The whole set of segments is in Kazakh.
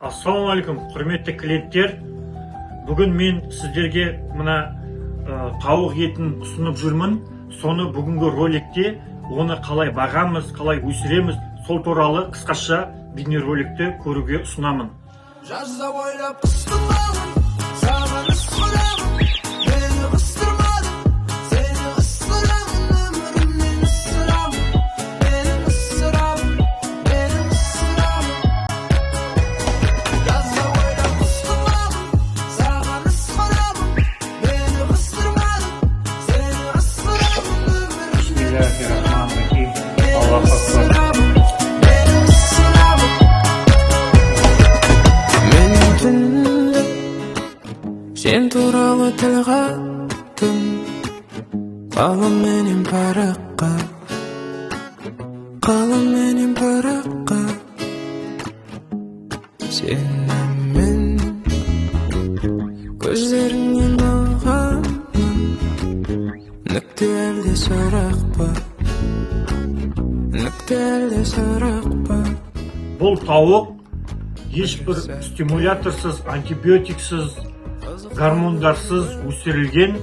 Ассалаумағалейкум, құрметті клиенттер. Бүгін мен сіздерге мына тауық етін ұсынып жүрмін. Соны бүгінгі роликте оны қалай бағамыз, қалай өсіреміз, сол туралы қысқаша бейнероликті көруге ұсынамын. Жазда бойлап қыстың бағын, саған ысқырамын, мені ыстырмадың, сені ыстырамын, өмірімнен ысырамын, менің ысырамын, менің ысырамын. Жазда бойлап қыстың бағын, саған ысқырамын, мені ыстырмадың, сені ыстырамын, өмірімнен ысырамын, менің ысырамын. Сен туралы тіл қаттым, қаламменен параққа, қаламменен параққа. Сенімен көздеріңнен бағамын, нүкте әлде сұрақ па, нүкте әлде сұрақ па. Бұл тауық ешбір стимуляторсыз, антибиотиксіз, гормондарсыз өсірілген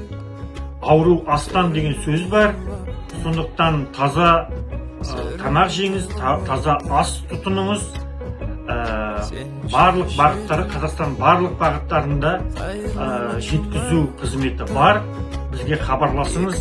ауру астан деген сөз бар. Сондықтан таза тамақ жеңіз, таза ас тұтыныңыз. Барлық бағыттары, Қазақстан барлық бағыттарында жеткізу қызметі бар. Бізге хабарласыңыз.